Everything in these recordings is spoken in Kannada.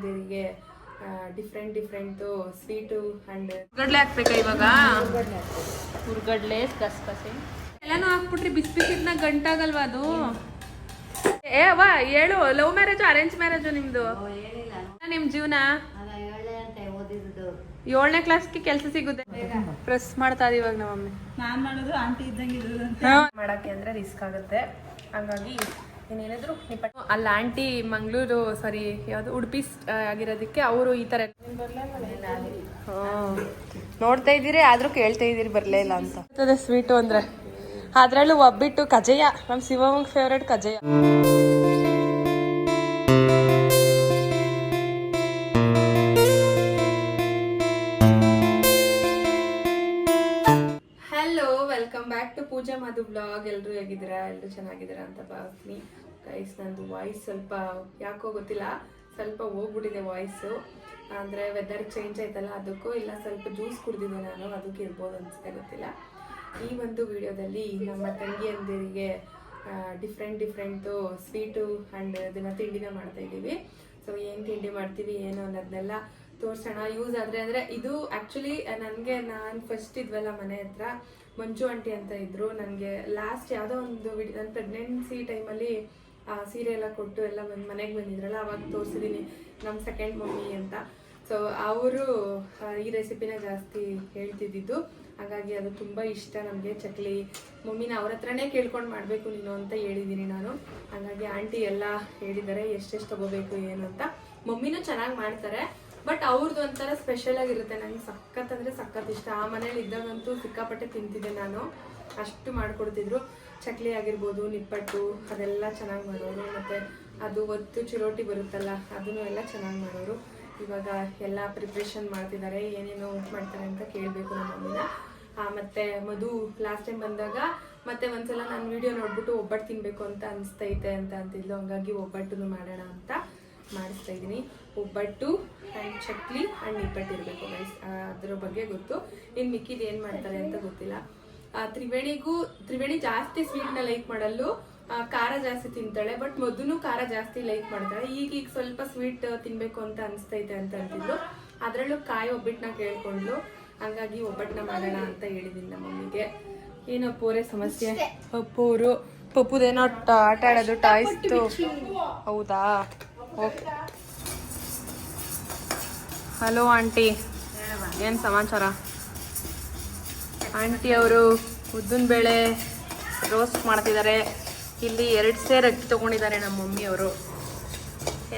ತಂಗಿಯಂದಿರಿಗೆ ಡಿಫ್ರೆಂಟು ಸ್ವೀಟು ಆ್ಯಂಡ್ ಹುರ್ಗಡ್ಲೆ ಹಾಕ್ಬೇಕಾ ಇವಾಗ? ಹುರ್ಗಡ್ಲೆ ಗಸಗಸೆ ಎಲ್ಲಾನು ಹಾಕ್ಬಿಟ್ರಿ ಬಿಸಿ ಬಿಸಿದ್ನ ಗಂಟಾಗಲ್ವಾ ಅದು? ಏ ವಾ ಹೇಳು, ಲವ್ ಮ್ಯಾರೇಜು ಅರೇಂಜ್ ಮ್ಯಾರೇಜು ನಿಮ್ದು? ನಿಮ್ ಜೀವನ 7ನೇ ಕ್ಲಾಸ್ಗೆ ಕೆಲಸ ಸಿಗುತ್ತೆ. ಪ್ರೆಸ್ ಮಾಡ್ತಾ ಇದೀವಿ ಇವಾಗ ನಮ್ಮ ಮಮ್ಮಿ. ನಾನ್ ಮಾಡೋದು ಆಂಟಿ ಇದ್ದಂಗೆ ಮಾಡಕ್ಕೆ ಅಂದ್ರೆ ರಿಸ್ಕ್ ಆಗುತ್ತೆ, ಹಂಗಾಗಿ ಏನೇನಿದ್ರು ಅಲ್ಲಿ ಆಂಟಿ ಮಂಗಳೂರು ಸಾರಿ ಯಾವುದು ಉಡುಪಿ ಆಗಿರೋದಕ್ಕೆ ಅವರು ಈ ತರ ನೋಡ್ತಾ ಇದ್ದೀರಿ ಆದ್ರೂ ಕೇಳ್ತಾ ಇದ್ದೀರಿ ಬರ್ಲೇ ಇಲ್ಲ ಅಂತ. ಸ್ವೀಟು ಅಂದ್ರೆ ಅದ್ರಲ್ಲೂ ಒಬ್ಬಿಟ್ಟು ಕಜಯ್ಯ, ನಮ್ಮ ಶಿವಮೊಗ್ಗ ಫೇವ್ರೇಟ್ ಕಜಯ್ಯ. Welcome back to Pooja Madhu blog. ಎಲ್ಲರೂ ಹೇಗಿದ್ದೀರಾ? ಎಲ್ಲರೂ ಚೆನ್ನಾಗಿದ್ದೀರಾ ಅಂತ ಭಾವಿಸ್ತೀನಿ. ಗೈಸ್, ನಂದು ವಾಯ್ಸ್ ಸ್ವಲ್ಪ ಯಾಕೋ ಗೊತ್ತಿಲ್ಲ, ಸ್ವಲ್ಪ ಹೋಗ್ಬಿಟ್ಟಿದೆ ವಾಯ್ಸು. ಅಂದರೆ ವೆದರ್ ಚೇಂಜ್ ಆಯ್ತಲ್ಲ ಅದಕ್ಕೂ, ಇಲ್ಲ ಸ್ವಲ್ಪ ಜ್ಯೂಸ್ ಕುಡಿದಿದ್ದೆ ನಾನು, ಅದಕ್ಕೆ ಇರ್ಬೋದು ಅನಿಸುತ್ತೆ, ಗೊತ್ತಿಲ್ಲ. ಈ ಒಂದು ವಿಡಿಯೋದಲ್ಲಿ ನಮ್ಮ ತಂಗಿಯಂದಿರಿಗೆ ಡಿಫ್ರೆಂಟು ಸ್ವೀಟು ಆ್ಯಂಡ್ ಅದನ್ನು ತಿಂಡಿನ ಮಾಡ್ತಾಯಿದ್ದೀವಿ. ಸೊ ಏನು ತಿಂಡಿ ಮಾಡ್ತೀವಿ ಏನು ಅನ್ನೋದನ್ನೆಲ್ಲ ತೋರಿಸೋಣ. ಯೂಸ್ ಆದರೆ ಅಂದರೆ ಇದು ಆ್ಯಕ್ಚುಲಿ ನನಗೆ ನಾನು ಫಸ್ಟ್ ಇದ್ವಲ್ಲ ಮನೆ ಹತ್ರ ಮಂಜು ಆಂಟಿ ಅಂತ ಇದ್ದರು. ನನಗೆ ಲಾಸ್ಟ್ ಯಾವುದೋ ಒಂದು ವಿಡಿಯೋ ನನ್ನ ಪ್ರೆಗ್ನೆನ್ಸಿ ಟೈಮಲ್ಲಿ ಸೀರೆ ಎಲ್ಲ ಕೊಟ್ಟು ಎಲ್ಲ ಬಂದು ಮನೆಗೆ ಬಂದಿದ್ರಲ್ಲ, ಅವಾಗ ತೋರಿಸಿದ್ದೀನಿ ನಮ್ಮ ಸೆಕೆಂಡ್ ಮಮ್ಮಿ ಅಂತ. ಸೊ ಅವರು ಈ ರೆಸಿಪಿನ ಜಾಸ್ತಿ ಹೇಳ್ತಿದ್ದಿದ್ದು, ಹಾಗಾಗಿ ಅದು ತುಂಬ ಇಷ್ಟ ನಮಗೆ. ಚಕ್ಲಿ ಮಮ್ಮಿನ ಅವ್ರ ಹತ್ರನೇ ಕೇಳ್ಕೊಂಡು ಮಾಡಬೇಕು ನೀನು ಅಂತ ಹೇಳಿದ್ದೀನಿ ನಾನು. ಹಾಗಾಗಿ ಆಂಟಿ ಎಲ್ಲ ಹೇಳಿದ್ದಾರೆ ಎಷ್ಟೆಷ್ಟು ತೊಗೋಬೇಕು ಏನು ಅಂತ. ಮಮ್ಮಿನೂ ಚೆನ್ನಾಗಿ ಮಾಡ್ತಾರೆ, ಬಟ್ ಅವ್ರದ್ದು ಒಂಥರ ಸ್ಪೆಷಲ್ ಆಗಿರುತ್ತೆ. ನನಗೆ ಸಖತ್ ಅಂದರೆ ಸಖತ್ ಇಷ್ಟ. ಆ ಮನೇಲಿ ಇದ್ದಾಗಂತೂ ಸಿಕ್ಕಾಪಟ್ಟೆ ತಿಂತಿದ್ದೆ ನಾನು, ಅಷ್ಟು ಮಾಡಿಕೊಡ್ತಿದ್ರು. ಚಕ್ಲಿ ಆಗಿರ್ಬೋದು, ನಿಪ್ಪಟ್ಟು ಅದೆಲ್ಲ ಚೆನ್ನಾಗಿ ಮಾಡೋರು. ಮತ್ತು ಅದು ಒತ್ತು ಚಿರೋಟಿ ಬರುತ್ತಲ್ಲ ಅದನ್ನು ಎಲ್ಲ ಚೆನ್ನಾಗಿ ಮಾಡೋರು. ಇವಾಗ ಎಲ್ಲ ಪ್ರಿಪ್ರೇಷನ್ ಮಾಡ್ತಿದ್ದಾರೆ, ಏನೇನು ಮಾಡ್ತಾರೆ ಅಂತ ಕೇಳಬೇಕು ನಮ್ಮ ಮಮ್ಮಿನ. ಮತ್ತು ಮಧು ಲಾಸ್ಟ್ ಟೈಮ್ ಬಂದಾಗ ಮತ್ತೆ ಒಂದ್ಸಲ ನಾನು ವಿಡಿಯೋ ನೋಡ್ಬಿಟ್ಟು ಒಬ್ಬಟ್ಟು ತಿನ್ನಬೇಕು ಅಂತ ಅನಿಸ್ತೈತೆ ಅಂತ ಅಂತಿದ್ಲು. ಹಂಗಾಗಿ ಒಬ್ಬಟ್ಟು ಮಾಡೋಣ ಅಂತ ಮಾಡಿಸ್ತಾ ಇದ್ದೀನಿ. ಒಬ್ಬಟ್ಟು ಆ್ಯಂಡ್ ಚಕ್ಲಿ ಆ್ಯಂಡ್ ನಿಪ್ಪಟ್ಟು ಇರಬೇಕು ಗೈಸ್, ಅದ್ರ ಬಗ್ಗೆ ಗೊತ್ತು. ಇನ್ನು ಮಿಕ್ಕಿದ್ದು ಏನು ಮಾಡ್ತಾರೆ ಅಂತ ಗೊತ್ತಿಲ್ಲ. ತ್ರಿವೇಣಿ ಜಾಸ್ತಿ ಸ್ವೀಟ್ನ ಲೈಕ್ ಮಾಡಲು, ಖಾರ ಜಾಸ್ತಿ ತಿಂತಾಳೆ. ಬಟ್ ಮಧುನು ಖಾರ ಜಾಸ್ತಿ ಲೈಕ್ ಮಾಡ್ತಾಳೆ. ಈಗ ಸ್ವಲ್ಪ ಸ್ವೀಟ್ ತಿನ್ಬೇಕು ಅಂತ ಅನಿಸ್ತೈತೆ ಅಂತ ಅಂತಿದ್ಲು. ಅದರಲ್ಲೂ ಕಾಯಿ ಒಬ್ಬಟ್ಟನ್ನ ಕೇಳ್ಕೊಂಡ್ಲು, ಹಂಗಾಗಿ ಒಬ್ಬಟ್ಟನ್ನ ಮಾಡೋಣ ಅಂತ ಹೇಳಿದ್ದೀನಿ ನಮ್ಮ ಮಮ್ಮಿಗೆ. ಏನಪ್ಪೋರೆ ಸಮಸ್ಯೆ? ಪಪ್ಪುದೇನೋ ಆಟ ಆಡೋದು ಟಾಯ್ಸ್ತು. ಹೌದಾ, ಓಕೆ. ಹಲೋ ಆಂಟಿ, ಏನು ಸಮಾಚಾರ? ಆಂಟಿ ಅವರು ಉದ್ದಿನ ಬೇಳೆ ರೋಸ್ಟ್ ಮಾಡ್ತಿದ್ದಾರೆ. ಇಲ್ಲಿ 2 ಸೇರು ಅಕ್ಕಿ ತೊಗೊಂಡಿದ್ದಾರೆ ನಮ್ಮ ಮಮ್ಮಿಯವರು.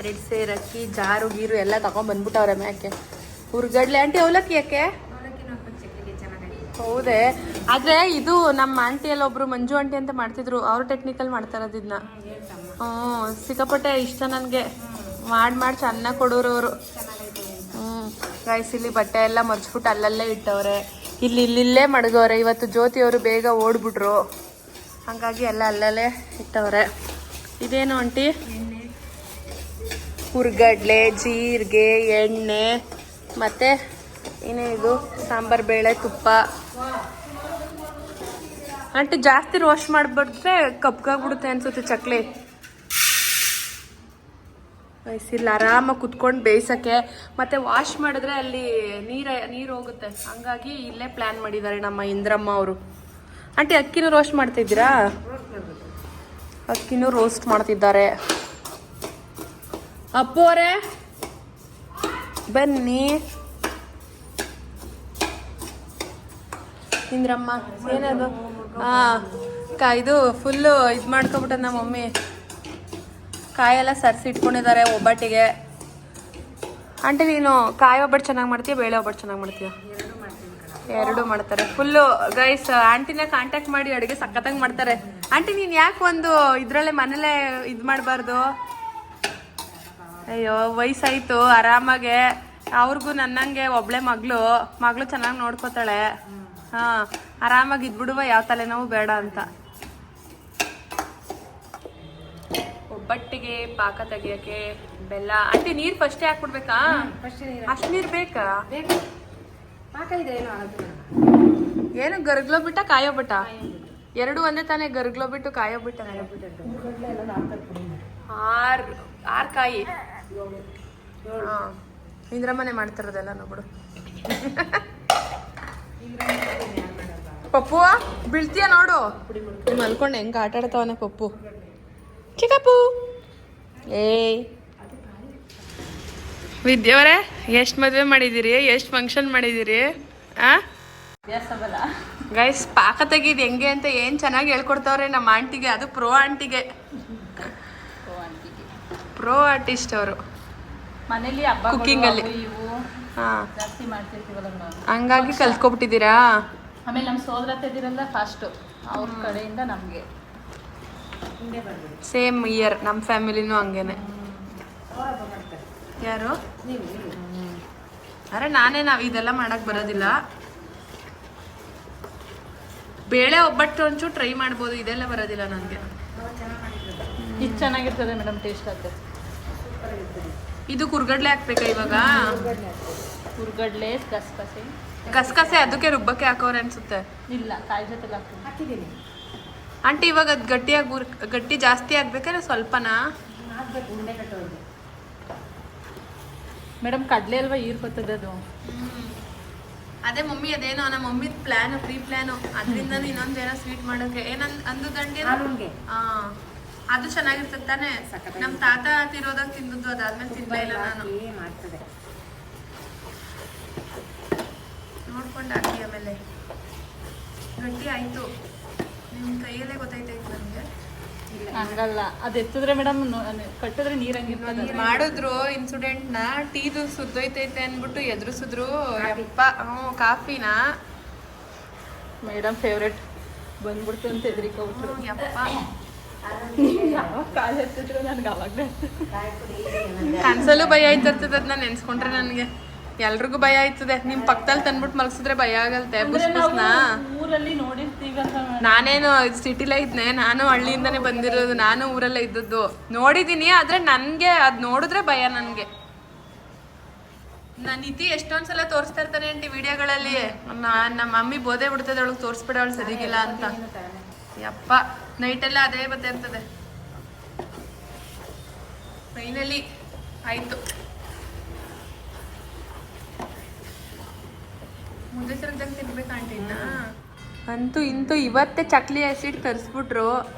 2 ಸೇರು ಅಕ್ಕಿ, ಜಾರು ಗೀರು ಎಲ್ಲ ತಗೊಂಡ್ಬಂದ್ಬಿಟ್ಟವ್ರೆ ಮ್ಯಾಕೆ. ಹುರ್ಗಡ್ಲೆ ಆಂಟಿ ಅವಲಕ್ಕಿ ಯಾಕೆ? ಹೌದೇ, ಆದರೆ ಇದು ನಮ್ಮ ಆಂಟಿಯಲ್ಲಿ ಒಬ್ರು ಮಂಜು ಆಂಟಿ ಅಂತ ಮಾಡ್ತಿದ್ರು, ಅವರು ಟೆಕ್ನಿಕಲ್ ಮಾಡ್ತಾರದು ಇದನ್ನ. ಸಿಕ್ಕಾಪಟ್ಟೆ ಇಷ್ಟ ನನಗೆ, ಮಾಡಿ ಚೆನ್ನಾಗಿ ಕೊಡೋರು ಅವರು. ರೈಸ್ ಇಲ್ಲಿ ಬಟ್ಟೆ ಎಲ್ಲ ಮರ್ಚ್ಬಿಟ್ಟು ಅಲ್ಲಲ್ಲೇ ಇಟ್ಟವ್ರೆ, ಇಲ್ಲೇ ಮಡಗವ್ರೆ. ಇವತ್ತು ಜ್ಯೋತಿಯವರು ಬೇಗ ಓಡ್ಬಿಟ್ರು, ಹಾಗಾಗಿ ಎಲ್ಲ ಅಲ್ಲಲ್ಲೇ ಇಟ್ಟವ್ರೆ. ಇದೇನು ಆಂಟಿ? ಹುರ್ಗಡ್ಲೆ, ಜೀರಿಗೆ, ಎಣ್ಣೆ, ಮತ್ತು ಏನೇನಿದು ಸಾಂಬಾರು ಬೇಳೆ, ತುಪ್ಪ. ಆಂಟಿ ಜಾಸ್ತಿ ರೋಸ್ಟ್ ಮಾಡಿಬಿಟ್ರೆ ಕಪ್ಗಾಗ್ಬಿಡುತ್ತೆ ಅನ್ಸುತ್ತೆ ಚಕ್ಲಿ. ವಯಸ್ಸಿಲ್ಲ, ಆರಾಮಾಗಿ ಕುತ್ಕೊಂಡು ಬೇಯಿಸೋಕ್ಕೆ. ಮತ್ತು ವಾಶ್ ಮಾಡಿದ್ರೆ ಅಲ್ಲಿ ನೀರು ಹೋಗುತ್ತೆ, ಹಂಗಾಗಿ ಇಲ್ಲೇ ಪ್ಲ್ಯಾನ್ ಮಾಡಿದ್ದಾರೆ ನಮ್ಮ ಇಂದ್ರಮ್ಮ ಅವರು. ಆಂಟಿ ಅಕ್ಕಿನೂ ರೋಸ್ಟ್ ಮಾಡ್ತಿದ್ದೀರಾ? ಅಕ್ಕಿನೂ ರೋಸ್ಟ್ ಮಾಡ್ತಿದ್ದಾರೆ. ಅಪ್ಪು ಅವರೇ ಬನ್ನಿ. ಇಂದ್ರಮ್ಮ ಏನದು? ಇದು ಫುಲ್ಲು ಇದು ಮಾಡ್ಕೊಬಿಟ್ಟದ ನಮ್ಮ ಮಮ್ಮಿ. ಕಾಯೆಲ್ಲ ಸರಿಸಿ ಇಟ್ಕೊಂಡಿದ್ದಾರೆ ಒಬ್ಬಟ್ಟಿಗೆ. ಆಂಟಿ ನೀನು ಕಾಯಿ ಒಬ್ಬಟ್ಟು ಚೆನ್ನಾಗಿ ಮಾಡ್ತೀಯ, ಬೇಳೆ ಒಬ್ಬಟ್ಟು ಚೆನ್ನಾಗಿ ಮಾಡ್ತೀಯ? ಎರಡು ಮಾಡ್ತಾರೆ ಫುಲ್ಲು ಗೈಸ್. ಆಂಟಿನ ಕಾಂಟ್ಯಾಕ್ಟ್ ಮಾಡಿ ಅಡುಗೆ ಸಖತ್ತಾಗಿ ಮಾಡ್ತಾರೆ. ಆಂಟಿ ನೀನು ಯಾಕೆ ಒಂದು ಇದರಲ್ಲೇ ಮನೇಲೇ ಇದು ಮಾಡಬಾರ್ದು? ಅಯ್ಯೋ ವಯಸ್ಸಾಯಿತು, ಆರಾಮಾಗೆ. ಅವ್ರಿಗೂ ನನ್ನಂಗೆ ಒಬ್ಳೆ ಮಗಳು ಚೆನ್ನಾಗಿ ನೋಡ್ಕೋತಾಳೆ. ಆರಾಮಾಗಿ ಇದ್ಬಿಡುವ, ಯಾವ ತಲೆನೋವು ಬೇಡ ಅಂತ. ಒಬ್ಬಟ್ಟಿಗೆ ಪಾಕ ತೆಗಿಯೋಕ್ಕೆ ಬೆಲ್ಲ. ಆಂಟಿ ನೀರು ಫಸ್ಟೇ ಹಾಕ್ಬಿಡ್ಬೇಕಾ? ಅಷ್ಟು ನೀರು ಬೇಕಾ? ಏನು ಗರ್ಗ್ಲೋ ಬಿಟ್ಟ ಕಾಯೋ ಬಿಟ್ಟ? ಎರಡು ಒಂದೇ ತಾನೇ, ಗರ್ಗ್ಲೋ ಬಿಟ್ಟು ಕಾಯೋ ಬಿಟ್ಟ. 6 ಕಾಯಿ ಹಾಂ ಇಂದ್ರಮ್ಮನೆ ಮಾಡ್ತಿರೋದೆಲ್ಲ ಬಿಡು. ಪಪ್ಪು ಬೀಳ್ತೀಯ ನೋಡು. ಮಲ್ಕೊಂಡು ಹೆಂಗೆ ಆಟ ಆಡ್ತಾವನೆ ಪಪ್ಪು. ಚಿಕ್ಕಪ್ಪು ಏಯ್ ವಿದ್ಯವರೇ ಎಷ್ಟು ಮದುವೆ ಮಾಡಿದ್ದೀರಿ, ಎಷ್ಟು ಫಂಕ್ಷನ್ ಮಾಡಿದ್ದೀರಿ? ಗೈಸ್ ಪಾಕ ತೆಗೀದು ಹೆಂಗೆ ಅಂತ ಏನು ಚೆನ್ನಾಗಿ ಹೇಳ್ಕೊಡ್ತಾವ್ರೆ ನಮ್ಮ ಆಂಟಿಗೆ. ಅದು ಪ್ರೋ ಆಂಟಿಗೆ, ಪ್ರೋ ಆರ್ಟಿಸ್ಟ್ ಅವರು ಮನೇಲಿ ಕುಕ್ಕಿಂಗ್ ಅಲ್ಲಿ. ಹಾಂ ಜಾಸ್ತಿ ಮಾಡ್ತಿರ್ತೀವಲ್ಲ ನಾವು, ಹಂಗಾಗಿ ಕಲ್ತ್ಕೊಬಿಟ್ಟಿದ್ದೀರಾ. ಆಮೇಲೆ ನಮ್ಮ ಸೋದರತ್ತೆ ಇದಿರಲ್ಲ ಫಾಸ್ಟು, ಅವ್ರ ಕಡೆಯಿಂದ ನಮಗೆ ಸೇಮ್ ಇಯರ್ ನಮ್ಮ ಫ್ಯಾಮಿಲಿನೂ ಹಂಗೇನೆ. ಯಾರು? ಅರೆ ನಾವು ಇದೆಲ್ಲ ಮಾಡಕ್ ಬರೋದಿಲ್ಲ. ಬೇಳೆ ಒಬ್ಬಟ್ಟು ಒಂಚೂರು ಟ್ರೈ ಮಾಡ್ಬೋದು, ಇದೆಲ್ಲ ಬರೋದಿಲ್ಲ ನನಗೆ. ಇದು ಚೆನ್ನಾಗಿರ್ತದೆ ಮೇಡಮ್, ಟೇಸ್ಟ್ ಆಗ್ತದೆ. ಇದು ಕುರ್ಗಡ್ಲೆ ಹಾಕ್ಬೇಕಾ ಇವಾಗ? ಹುರ್ಗಡ್ಲೆ, ಗಸಗಸೆ. ಗಸಗಸೆ ಅದಕ್ಕೆ ರುಬ್ಬಕ್ಕೆ ಹಾಕೋರೆ ಅನ್ಸುತ್ತೆ. ಇಲ್ಲ, ಕಾಯಿ ಜೊತೆ ಹಾಕಿದ್ದೀನಿ. ಆಂಟಿ ಇವಾಗ ಅದು ಗಟ್ಟಿ ಜಾಸ್ತಿ ಆಗ್ಬೇಕಾದ್ರೆ ಸ್ವಲ್ಪನಾ? ಮೇಡಮ್ ಕಡಲೆ ಅಲ್ವಾ ಹೀರ್ಕೊತದೆ ಅದು. ಅದೇ ಮಮ್ಮಿ ಅದೇನೋ ನಮ್ಮ ಮಮ್ಮಿ ಪ್ಲಾನು, ಪ್ರೀ ಪ್ಲಾನು. ಅದರಿಂದ ಇನ್ನೊಂದೇನೋ ಸ್ವೀಟ್ ಮಾಡೋಕೆ ಅಂದು ದಂಡೆ. ಹಾಂ ಅದು ಚೆನ್ನಾಗಿರ್ತದೆ ತಾನೇ. ನಮ್ಮ ತಾತ ತಿರೋದಾಗ ತಿಂದದ್ದು, ಅದಾದ್ಮೇಲೆ ತಿಂದೇ ಇಲ್ಲ ನಾನು. ನೋಡ್ಕೊಂಡು ಹಾಕಿ. ಆಮೇಲೆ ಗಟ್ಟಿ ಆಯ್ತು, ನಿಮ್ಮ ಕೈಯಲ್ಲೇ ಗೊತ್ತಾಯ್ತಾಯ್ತು ನನಗೆ. ಹಂಗಲ್ಲ, ಅದು ಎತ್ತಿದ್ರೆ ಮೇಡಮ್ ಕಟ್ಟಿದ್ರೆ ನೀರಂಗಿರ್ತದೆ. ಮಾಡಿದ್ರು ಇನ್ಸಿಡೆಂಟ್ನ, ಟೀದು ಸುದ್ದೋಯ್ತೈತೆ ಅಂದ್ಬಿಟ್ಟು ಎದುರಿಸಿದ್ರು. ಯಪ್ಪ ಕಾಫಿನ ಮೇಡಮ್ ಫೇವ್ರೆಟ್ ಬಂದ್ಬಿಡ್ತು ಅಂತ ಎದ್ರಿಕೊಬಿಟ್ರು. ಯಪ್ಪ ಯಾವಾಗ ಕಾಲು ಎತ್ತಿದ್ರು ನನಗೆ ಅವಾಗಲೇ ಕನ್ಸಲ್ಲೂ ಭಯ ಆಯ್ತಿರ್ತದೆ. ಅದನ್ನ ನೆನ್ಸ್ಕೊಂಡ್ರೆ ನನಗೆ ಎಲ್ರಿಗೂ ಭಯ ಆಯ್ತದೆ. ನಿಮ್ ಪಕ್ಕದಲ್ಲಿ ತಂದ್ಬಿಟ್ಟು ಮಲಗಿಸಿದ್ರೆ ಭಯ ಆಗಲ್ತೆ. ಬುಸ್ನ ಊರಲ್ಲಿ ನೋಡಿರ್ತೀವಲ್ಲ. ನಾನೇನು ಸಿಟಿಲೇ ಇದ್ನೆ, ನಾನು ಹಳ್ಳಿಯಿಂದಾನೇ ಬಂದಿರೋದು, ನಾನು ಊರಲ್ಲೇ ಇದ್ದದ್ದು. ನೋಡಿದೀನಿ, ಆದ್ರೆ ನನ್ಗೆ ಅದ್ ನೋಡಿದ್ರೆ ಭಯ. ನನ್ಗೆ ನನ್ನ ಇತಿ ಎಷ್ಟೊಂದ್ಸಲ ತೋರಿಸ್ತಾ ಇರ್ತಾನೆ ಆಂಟಿ ವಿಡಿಯೋಗಳಲ್ಲಿ. ನಮ್ಮ ಮಮ್ಮಿ ಬೋಧೆ ಬಿಡ್ತದೆ ಅವಳು, ತೋರಿಸ್ಬಿಡ ಅವಳು ಸರಿಗಿಲ್ಲ ಅಂತ. ಯಪ್ಪ ನೈಟೆಲ್ಲ ಅದೇ ಬರ್ತಾ ಇರ್ತದೆ. ಫೈನಲಿ ಆಯ್ತು. ಮುದ್ದೆ ಸರದಾಗ ತಿನ್ಬೇಕು ಆಂಟಿನ. ಅಂತೂ ಇಂತೂ ಇವತ್ತೇ ಚಕ್ಲಿ ಆ್ಯಸಿಡ್ ತರಿಸ್ಬಿಟ್ರು.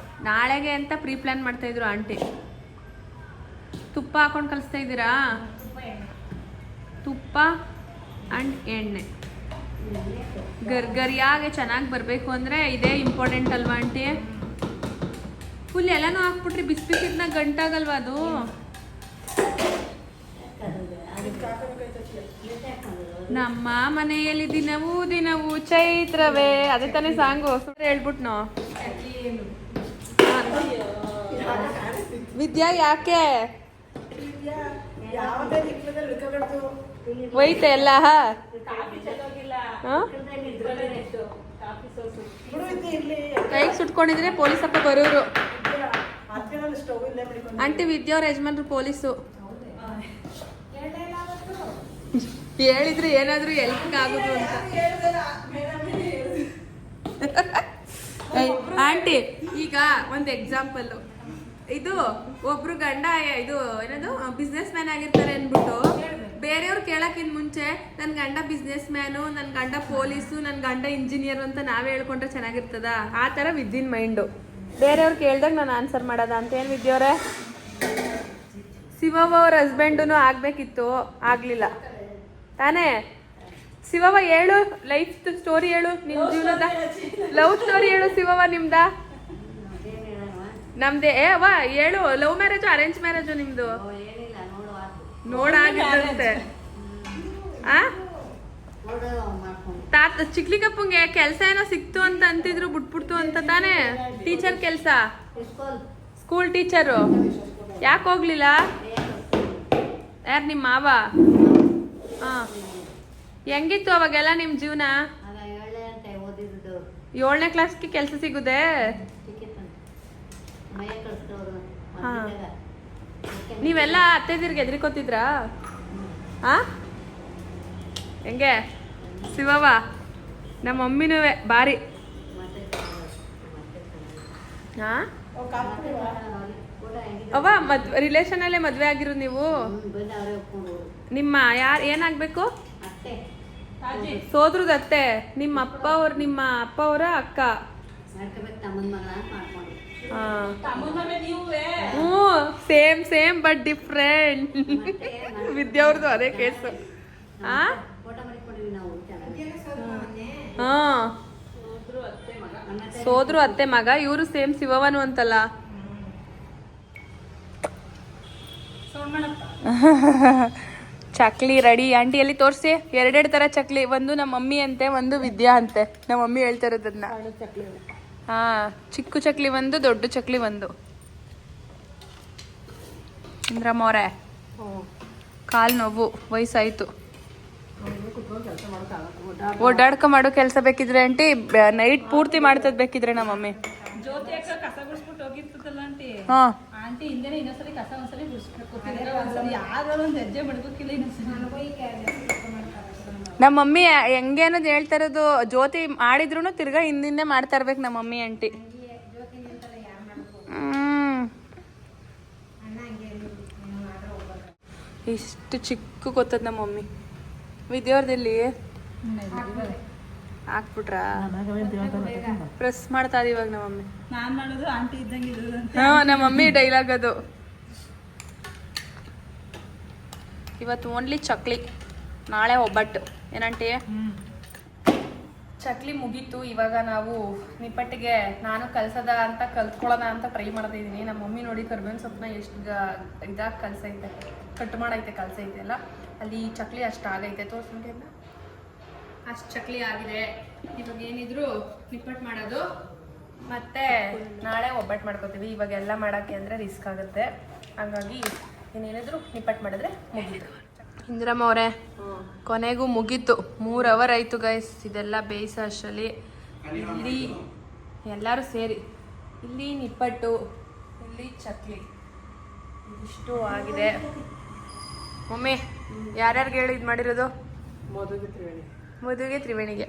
ನಾಳೆಗೆ ಅಂತ ಪ್ರೀ ಪ್ಲಾನ್ ಮಾಡ್ತಾ ಇದ್ರು ಆಂಟಿ. ತುಪ್ಪ ಹಾಕೊಂಡು ಕಲಿಸ್ತಾ ಇದ್ದೀರಾ? ತುಪ್ಪ ಆ್ಯಂಡ್ ಎಣ್ಣೆ ಗರ್ಗರಿಯಾಗೆ ಚೆನ್ನಾಗಿ ಬರಬೇಕು ಅಂದರೆ ಇದೇ ಇಂಪಾರ್ಟೆಂಟ್ ಅಲ್ವಾ ಆಂಟಿ? ಫುಲ್ ಎಲ್ಲನೂ ಹಾಕ್ಬಿಟ್ರಿ, ಬಿಸಿ ಬಿಸಿದ್ನ ಗಂಟಾಗಲ್ವಾ ಅದು? ನಮ್ಮ ಮನೆಯಲ್ಲಿ ದಿನವೂ ದಿನವೂ ಚೈತ್ರವೇ, ಅದೇ ತಾನೇ ಸಾಂಗು. ಹೇಳ್ಬಿಟ್ನು ವಿದ್ಯಾ. ಯಾಕೆ ಒಯ್ತೆ ಎಲ್ಲ ಕೈಗೆ ಸುಟ್ಕೊಂಡಿದ್ರೆ ಪೊಲೀಸ್ ಅಪ್ಪ ಬರೋರು. ಆಂಟಿ ವಿದ್ಯಾ ಅವ್ರ ಯಜಮಾನ್ರು ಪೊಲೀಸು. ಹೇಳಿದ್ರೆ ಏನಾದ್ರು ಎಲ್ಪ್ ಆಗುದು ಅಂತ. ಆಂಟಿ ಈಗ ಒಂದು ಎಕ್ಸಾಂಪಲ್, ಇದು ಒಬ್ರು ಗಂಡ ಇದು ಏನದು ಬಿಸ್ನೆಸ್ ಮ್ಯಾನ್ ಆಗಿರ್ತಾರೆ ಅನ್ಬಿಟ್ಟು ಬೇರೆಯವ್ರು ಕೇಳಕ್ಕಿಂತ ಮುಂಚೆ ನನ್ನ ಗಂಡ ಬಿಸ್ನೆಸ್ ಮ್ಯಾನು, ನನ್ನ ಗಂಡ ಪೊಲೀಸು, ನನ್ನ ಗಂಡ ಇಂಜಿನಿಯರ್ ಅಂತ ನಾವೇ ಹೇಳ್ಕೊಂಡ್ರೆ ಚೆನ್ನಾಗಿರ್ತದ? ಆ ಥರ ವಿದಿನ್ ಮೈಂಡು. ಬೇರೆಯವ್ರು ಕೇಳ್ದಾಗ ನಾನು ಆನ್ಸರ್ ಮಾಡೋದ ಅಂತ. ಏನು ವಿದ್ಯವ್ರೆ? ಶಿವವ್ವ ಅವ್ರ ಹಸ್ಬೆಂಡು ಆಗ್ಬೇಕಿತ್ತು, ಆಗ್ಲಿಲ್ಲ ತಾನೇ? ಶಿವವ್ವ ಹೇಳು, ಲೈಫ್ ಸ್ಟೋರಿ ಹೇಳು, ನಿಮ್ ಜೀವನದ ಲವ್ ಸ್ಟೋರಿ ಹೇಳು ಶಿವವ್ವ. ನಿಮ್ದ? ನಮ್ದೇ ಅವ್ವ ಹೇಳು. ಲವ್ ಮ್ಯಾರೇಜು ಅರೇಂಜ್ ಮ್ಯಾರೇಜು ನಿಮ್ದು? ನೋಡಾಗಿದ್ದಂತೆ. ಆ ತಾತ ಚಿಕ್ಲಿಕಪ್ಪಂಗೆ ಕೆಲಸ ಏನೋ ಸಿಕ್ತು ಅಂತ ಅಂತಿದ್ರು, ಬಿಟ್ಬಿಡ್ತು ಅಂತ ತಾನೇ? ಟೀಚರ್ ಕೆಲಸ, ಸ್ಕೂಲ್ ಟೀಚರು. ಯಾಕೆ ಹೋಗ್ಲಿಲ್ಲ? ಯಾರು ನಿಮ್ಮ ಮಾವ? ಹಾಂ, ಹೆಂಗಿತ್ತು ಅವಾಗೆಲ್ಲ ನಿಮ್ಮ ಜೀವನ? 7ನೇ ಕ್ಲಾಸ್ಗೆ ಕೆಲಸ ಸಿಗುದೇ? ಹಾಂ, ನೀವೆಲ್ಲ ಅತ್ತೆದಿರ್ಗೆ ಎದ್ರಿಕೋತಿದ್ರಾ? ಹಾಂ, ಹೆಂಗೆ ಶಿವವ್ವ? ನಮ್ಮ ಮಮ್ಮಿನೂ ಭಾರಿ. ಹಾಂ ಅವ್ವ ರಿಲೇಷನಲ್ಲೇ ಮದುವೆ ಆಗಿರೋದು ನೀವು? ನಿಮ್ಮ ಯಾರು ಏನಾಗಬೇಕು? ಸೋದ್ರದ ಅತ್ತೆ. ನಿಮ್ಮ ಅಪ್ಪ ಅವರ ಅಕ್ಕ. ಹ್ಞೂ ಸೇಮ್ ಬಟ್ ಡಿಫ್ರೆಂಟ್. ವಿದ್ಯಾವ್ರದ್ದು ಅದೇ ಕೇಸು. ಹಾಂ ಸೋದ್ರು ಅತ್ತೆ ಮಗ. ಇವರು ಸೇಮ್ ಶಿವವನು ಅಂತಲ್ಲ. ಚಕ್ಲಿ ರೆಡಿ. ಆಂಟಿ ಎಲ್ಲಿ ತೋರಿಸಿ. ಎರಡೆರಡು ಥರ ಚಕ್ಲಿ. ಒಂದು ನಮ್ಮ ಮಮ್ಮಿ ಅಂತೆ, ಒಂದು ವಿದ್ಯಾ ಅಂತೆ. ನಮ್ಮ ಮಮ್ಮಿ ಹೇಳ್ತಾ ಇರೋದನ್ನ. ಹಾ, ಚಿಕ್ಕ ಚಕ್ಲಿ ಒಂದು, ದೊಡ್ಡ ಚಕ್ಲಿ ಒಂದು. ಇಂದ್ರಮ್ಮ ಅವರೇ, ಕಾಲು ನೋವು, ವಯಸ್ಸಾಯ್ತು. ಓಡಾಡ್ಕ ಮಾಡೋ ಕೆಲಸ ಬೇಕಿದ್ರೆ ಆಂಟಿ, ನೈಟ್ ಪೂರ್ತಿ ಮಾಡ್ತದ್ ಬೇಕಿದ್ರೆ ನಮ್ಮ ಮಮ್ಮಿ. ಜ್ಯೋತಿ ಅಕ್ಕ ಕಸ ಗುಡಿಸ್ಬಿಟ್ಟು ಹೋಗಿರ್ತದಲ್ಲ ಆಂಟಿ. ಹಾ, ಆಂಟಿ ಹಿಂದೆನೆ ಇನ್ನೊಂದ್ಸಲಿ ಕಸ ಒಂದ್ಸಲಿ ಗುಡಿಸ್ಬೇಕು. ಯಾರು ಒಂದು ಹೆಜ್ಜೆ ಮಡ್ಬೇಕಿಲ್ಲ ಇನ್ನೊಂದ್ಸಲಿ. ನಮ್ಮ ಮಮ್ಮಿ ಹೆಂಗೆ ಅನ್ನೋದು ಹೇಳ್ತಾ ಇರೋದು. ಜ್ಯೋತಿ ಮಾಡಿದ್ರು ತಿರ್ಗಾ ಹಿಂದಿಂದೆ ಮಾಡ್ತಾ ಇರ್ಬೇಕು ನಮ್ಮ ಮಮ್ಮಿ ಆಂಟಿ. ಇಷ್ಟು ಚಿಕ್ಕ ಗೊತ್ತದ ನಮ್ಮ ಮಮ್ಮಿ. ವಿದ್ಯಾವ್ರದಲ್ಲಿ ಹಾಕ್ಬಿಟ್ರಾ? ಪ್ರೆಸ್ ಮಾಡ್ತಾ ಇದ್ದೀವಿ ಇವಾಗ ನಮ್ಮ ಮಮ್ಮಿ. ನಾನ್ ಮಾಡೋದು ಆಂಟಿ ಇದ್ದಂಗೆ ಇರೋದಂತೆ. ಹಾ, ನಮ್ಮ ಮಮ್ಮಿ ಡೈಲಾಗ್ ಅದು. ಇವತ್ತು ಓನ್ಲಿ ಚಕ್ಲಿ, ನಾಳೆ ಒಬ್ಬಟ್ಟು. ಏನಂಟಿ? ಚಕ್ಲಿ ಮುಗೀತು. ಇವಾಗ ನಾವು ನಿಪ್ಪಟ್ಟಿಗೆ ನಾನು ಕಲ್ಸದ ಅಂತ ಕಲ್ತ್ಕೊಳ್ಳೋಣ ಅಂತ ಟ್ರೈ ಮಾಡ್ತಾ ಇದ್ದೀನಿ. ನಮ್ಮ ಮಮ್ಮಿ ನೋಡಿ ಕರ್ಬೇವಿನ ಸೊಪ್ಪನ್ನ ಎಷ್ಟು ಇದಾಗಿ ಕಲ್ಸೈತೆ, ಕಟ್ ಮಾಡೈತೆ, ಕಲ್ಸೈತೆ ಅಲ್ಲ. ಅಲ್ಲಿ ಚಕ್ಲಿ ಅಷ್ಟು ಆಗೈತೆ. ತೋರಿಸ್ಬಿಟ್ಟೆ ಅಲ್ಲ, ಅಷ್ಟು ಚಕ್ಲಿ ಆಗಿದೆ. ಇವಾಗ ಏನಿದ್ರು ನಿಪ್ಪಟ್ಟು ಮಾಡೋದು, ಮತ್ತೆ ನಾಳೆ ಒಬ್ಬಟ್ಟು ಮಾಡ್ಕೋತೀವಿ. ಇವಾಗೆಲ್ಲ ಮಾಡೋಕ್ಕೆ ಅಂದರೆ ರಿಸ್ಕ್ ಆಗುತ್ತೆ. ಹಾಗಾಗಿ ಏನೇನಿದ್ರು ನಿಪ್ಪಟ್ಟು ಮಾಡಿದ್ರೆ ಮುಗೀತು. ಇಂದ್ರಮ್ಮ ಅವರೇ, ಕೊನೆಗೂ ಮುಗೀತು. 3 ಅವರ್ ಆಯಿತು ಗೈಸ್ ಇದೆಲ್ಲ ಬೇಯಿಸೋ ಅಷ್ಟರಲ್ಲಿ. ಇಲ್ಲಿ ಎಲ್ಲರೂ ಸೇರಿ ಇಲ್ಲಿ ನಿಪ್ಪಟ್ಟು, ಇಲ್ಲಿ ಚಕ್ಲಿ, ಇದಿಷ್ಟು ಆಗಿದೆ. ಮಮ್ಮಿ ಯಾರ್ಯಾರಿಗೆ ಹೇಳಿ ಇದು ಮಾಡಿರೋದು? ಮಧುಗೆ, ತ್ರಿವೇಣಿಗೆ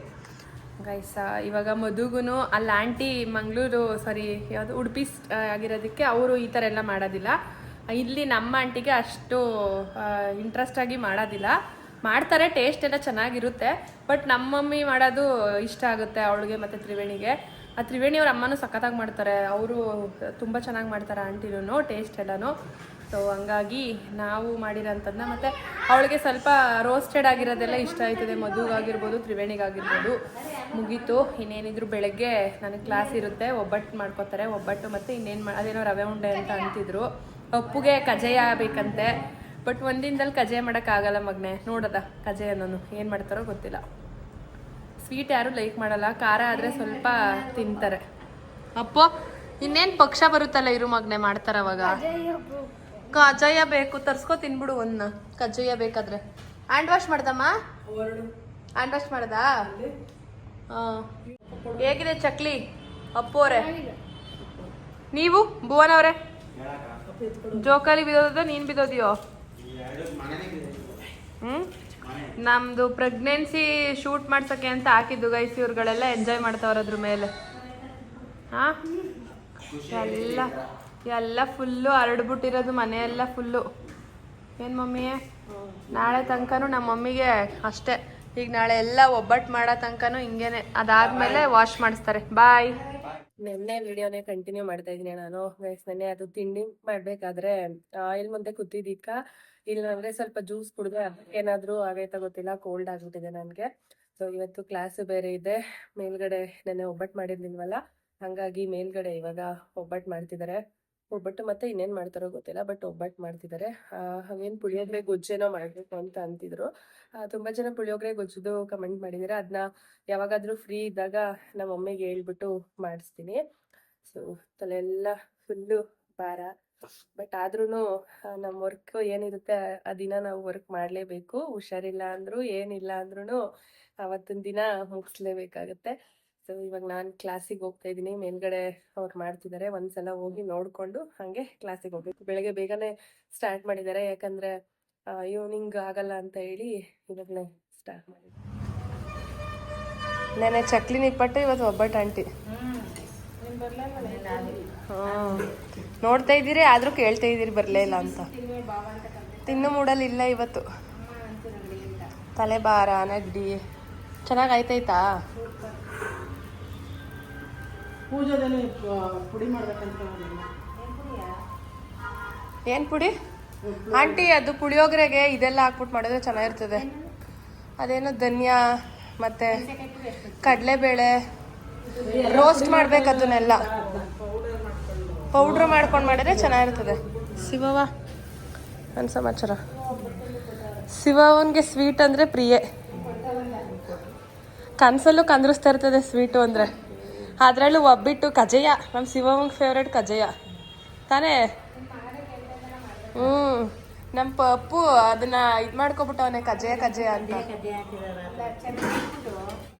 ಗೈಸ. ಇವಾಗ ಮಧುಗೂ ಅಲ್ಲಿ ಆಂಟಿ ಮಂಗಳೂರು ಯಾವುದು ಉಡುಪಿ ಆಗಿರೋದಕ್ಕೆ ಅವರು ಈ ಥರ ಎಲ್ಲ ಮಾಡೋದಿಲ್ಲ. ಇಲ್ಲಿ ನಮ್ಮ ಆಂಟಿಗೆ ಅಷ್ಟು ಇಂಟ್ರೆಸ್ಟ್ ಆಗಿ ಮಾಡೋದಿಲ್ಲ. ಮಾಡ್ತಾರೆ, ಟೇಸ್ಟ್ ಎಲ್ಲ ಚೆನ್ನಾಗಿರುತ್ತೆ. ಬಟ್ ನಮ್ಮ ಮಮ್ಮಿ ಮಾಡೋದು ಇಷ್ಟ ಆಗುತ್ತೆ ಅವಳಿಗೆ ಮತ್ತು ತ್ರಿವೇಣಿಗೆ. ಆ ತ್ರಿವೇಣಿ ಅವ್ರ ಅಮ್ಮನೂ ಸಖತ್ತಾಗಿ ಮಾಡ್ತಾರೆ. ಅವರು ತುಂಬ ಚೆನ್ನಾಗಿ ಮಾಡ್ತಾರೆ ಆಂಟಿನೂ, ಟೇಸ್ಟ್ ಎಲ್ಲನೂ. ಸೊ ಹಂಗಾಗಿ ನಾವು ಮಾಡಿರೋಂಥದ್ದನ್ನ, ಮತ್ತು ಅವಳಿಗೆ ಸ್ವಲ್ಪ ರೋಸ್ಟೆಡ್ ಆಗಿರೋದೆಲ್ಲ ಇಷ್ಟ ಆಯ್ತದೆ. ಮದುಗಾಗಿರ್ಬೋದು, ತ್ರಿವೇಣಿಗಾಗಿರ್ಬೋದು. ಮುಗೀತು. ಇನ್ನೇನಿದ್ರು ಬೆಳಗ್ಗೆ ನನಗೆ ಕ್ಲಾಸ್ ಇರುತ್ತೆ. ಒಬ್ಬಟ್ಟು ಮಾಡ್ಕೋತಾರೆ, ಒಬ್ಬಟ್ಟು ಮತ್ತು ಅದೇನೋ ರವೆ ಉಂಡೆ ಅಂತ ಅಂತಿದ್ರು. ಅಪ್ಪುಗೆ ಕಜ್ಜಾಯ ಬೇಕಂತೆ. ಬಟ್ ಒಂದಿನದಲ್ಲಿ ಕಜ್ಜಾಯ ಮಾಡೋಕ್ಕಾಗಲ್ಲ ಮಗನೆ. ನೋಡೋದ ಕಜ್ಜಾಯನೂ ಏನು ಮಾಡ್ತಾರೋ ಗೊತ್ತಿಲ್ಲ. ಸ್ವೀಟ್ ಯಾರು ಲೈಕ್ ಮಾಡಲ್ಲ, ಖಾರ ಆದರೆ ಸ್ವಲ್ಪ ತಿಂತಾರೆ. ಅಪ್ಪೋ ಇನ್ನೇನು ಪಕ್ಷ ಬರುತ್ತಲ್ಲ, ಇರು ಮಗನೆ ಮಾಡ್ತಾರೆ ಅವಾಗ. ಕಜ್ಜಾಯ ಬೇಕು, ತರ್ಸ್ಕೊ ತಿನ್ಬಿಡು ಒಂದು. ಕಜ್ಜಾಯ ಬೇಕಾದ್ರೆ ಹ್ಯಾಂಡ್ ವಾಶ್ ಮಾಡ್ದಮ್ಮ? ಹ್ಯಾಂಡ್ ವಾಶ್ ಮಾಡ್ದಾ? ಹಾಂ. ಹೇಗಿದೆ ಚಕ್ಲಿ ಅಪ್ಪು ಅವರೇ? ನೀವು ಭುವನ್ ಅವರೇ ಜೋಕಾಲಿ ಬಿದ್ದೋದ, ನೀನು ಬಿದ್ದೋದಿಯೋ? ನಮ್ಮದು ಪ್ರೆಗ್ನೆನ್ಸಿ ಶೂಟ್ ಮಾಡ್ಸೋಕ್ಕೆ ಅಂತ ಹಾಕಿದ್ದು ಗೈಸ್. ಇವ್ರುಗಳೆಲ್ಲ ಎಂಜಾಯ್ ಮಾಡ್ತಾವ್ರ ಅದ್ರ ಮೇಲೆ. ಹಾಂ, ಎಲ್ಲ ಫುಲ್ಲು ಹರಡ್ಬಿಟ್ಟಿರೋದು ಮನೆಯೆಲ್ಲ ಫುಲ್ಲು. ಏನು ಮಮ್ಮಿ, ನಾಳೆ ತನಕನೂ ನಮ್ಮ ಮಮ್ಮಿಗೆ ಅಷ್ಟೇ. ಈಗ ನಾಳೆ ಎಲ್ಲ ಒಬ್ಬಟ್ಟು ಮಾಡೋ ತನಕನೂ ಹಿಂಗೇನೆ. ಅದಾದಮೇಲೆ ವಾಶ್ ಮಾಡಿಸ್ತಾರೆ. ಬಾಯ್. ನೆನ್ನೆ ವಿಡಿಯೋನೇ ಕಂಟಿನ್ಯೂ ಮಾಡ್ತಾ ಇದ್ದೀನಿ ನಾನು ಗೈಸ್. ನೆನ್ನೆ ಅದು ತಿಂಡಿ ಮಾಡಬೇಕಾದ್ರೆ ಆಯಿಲ್ ಮುಂದೆ ಕೂತಿದ್ದಕ್ಕ ಇಲ್ಲಾಂದರೆ ಸ್ವಲ್ಪ ಜ್ಯೂಸ್ ಕುಡಿದ್ರೆ ಏನಾದರೂ ಆಗೈತಾ ಗೊತ್ತಿಲ್ಲ, ಕೋಲ್ಡ್ ಆಗಿಬಿಟ್ಟಿದೆ ನನಗೆ. ಸೊ ಇವತ್ತು ಕ್ಲಾಸು ಬೇರೆ ಇದೆ. ಮೇಲ್ಗಡೆ ನೆನ್ನೆ ಒಬ್ಬಟ್ಟು ಮಾಡಿರ್ಲಿಲ್ವಲ್ಲ, ಹಾಗಾಗಿ ಮೇಲ್ಗಡೆ ಇವಾಗ ಒಬ್ಬಟ್ಟು ಮಾಡ್ತಿದ್ದಾರೆ. ಒಬ್ಬಟ್ಟು ಮತ್ತು ಇನ್ನೇನು ಮಾಡ್ತಾರೋ ಗೊತ್ತಿಲ್ಲ, ಬಟ್ ಒಬ್ಬಟ್ಟು ಮಾಡ್ತಿದ್ದಾರೆ. ಅವೇನು ಪುಳಿಯೋಗರೆ ಗೊಜ್ಜೇನೋ ಮಾಡಬೇಕು ಅಂತ ಅಂತಿದ್ರು. ತುಂಬ ಜನ ಪುಳಿಯೋಗರೆ ಗೊಜ್ಜದು ಕಮೆಂಟ್ ಮಾಡಿದ್ದಾರೆ. ಅದನ್ನ ಯಾವಾಗಾದರೂ ಫ್ರೀ ಇದ್ದಾಗ ನಮ್ಮ ಮಮ್ಮಿಗೆ ಹೇಳ್ಬಿಟ್ಟು ಮಾಡಿಸ್ತೀನಿ. ಸೊ ತಲೆಲ್ಲ ಫುಲ್ಲು ಭಾರ. ಬಟ್ ಆದ್ರೂ ನಮ್ಮ ವರ್ಕ್ ಏನಿರುತ್ತೆ ಆ ದಿನ ನಾವು ವರ್ಕ್ ಮಾಡಲೇಬೇಕು. ಹುಷಾರಿಲ್ಲ ಅಂದರೂ ಏನಿಲ್ಲ ಅಂದ್ರೂ ಆವತ್ತಿನ ದಿನ ಮುಗಿಸ್ಲೇಬೇಕಾಗತ್ತೆ. ಸೊ ಇವಾಗ ನಾನು ಕ್ಲಾಸಿಗೆ ಹೋಗ್ತಾ ಇದ್ದೀನಿ. ಮೇಲ್ಗಡೆ ಅವ್ರು ಮಾಡ್ತಿದ್ದಾರೆ. ಒಂದ್ಸಲ ಹೋಗಿ ನೋಡಿಕೊಂಡು ಹಾಗೆ ಕ್ಲಾಸಿಗೆ ಹೋಗ್ಬೇಕು. ಬೆಳಗ್ಗೆ ಬೇಗನೆ ಸ್ಟಾರ್ಟ್ ಮಾಡಿದ್ದಾರೆ, ಯಾಕಂದರೆ ಈವ್ನಿಂಗ್ ಆಗಲ್ಲ ಅಂತ ಹೇಳಿ ಇವಾಗಲೇ ಸ್ಟಾರ್ಟ್ ಮಾಡಿದ್ದಾರೆ. ನೆನೆ ಚಕ್ಲಿ ನಿಪ್ಪಟ್ಟು, ಇವತ್ತು ಒಬ್ಬಟ್ಟು ಆಂಟಿ. ಹಾಂ, ನೋಡ್ತಾ ಇದ್ದೀರಿ ಆದರೂ ಕೇಳ್ತಾ ಇದ್ದೀರಿ ಬರಲೇ ಇಲ್ಲ ಅಂತ. ತಿನ್ನೋ ಮೂಡಲ್ಲಿ ಇಲ್ಲ ಇವತ್ತು. ತಲೆ ಭಾರ ನೆಗಡಿ ಚೆನ್ನಾಗಿ ಆಯ್ತಾಯ್ತಾ? ಪೂಜೆದಲ್ಲಿ ಪುಡಿ ಮಾಡ್ಬೇಕಂತ. ಏನು ಪುಡಿ ಆಂಟಿ? ಅದು ಪುಳಿಯೋಗರೆಗೆ ಇದೆಲ್ಲ ಹಾಕ್ಬಿಟ್ಟು ಮಾಡಿದ್ರೆ ಚೆನ್ನಾಗಿರ್ತದೆ. ಅದೇನೋ ಧನ್ಯ ಮತ್ತು ಕಡಲೆಬೇಳೆ ರೋಸ್ಟ್ ಮಾಡ್ಬೇಕು, ಅದನ್ನೆಲ್ಲ ಪೌಡ್ರ್ ಮಾಡ್ಕೊಂಡು ಮಾಡಿದ್ರೆ ಚೆನ್ನಾಗಿರ್ತದೆ. ಶಿವವ ನನ್ನ ಸಮಾಚಾರ. ಶಿವವನ್ಗೆ ಸ್ವೀಟ್ ಅಂದರೆ ಪ್ರಿಯೆ. ಕನಸಲ್ಲೂ ಕಂದ್ರಿಸ್ತಾ ಇರ್ತದೆ ಸ್ವೀಟು ಅಂದರೆ. ಅದರಲ್ಲೂ ಒಬ್ಬಿಟ್ಟು ಕಜ್ಜಾಯ. ನಮ್ಮ ಶಿವವಂಗೆ ಫೇವ್ರೇಟ್ ಕಜ್ಜಾಯ ತಾನೇ? ನಮ್ಮ ಪಪ್ಪು ಅದನ್ನ ಇದು ಮಾಡ್ಕೊಬಿಟ್ಟವನೆ ಕಜ್ಜಾಯ ಅಂತ.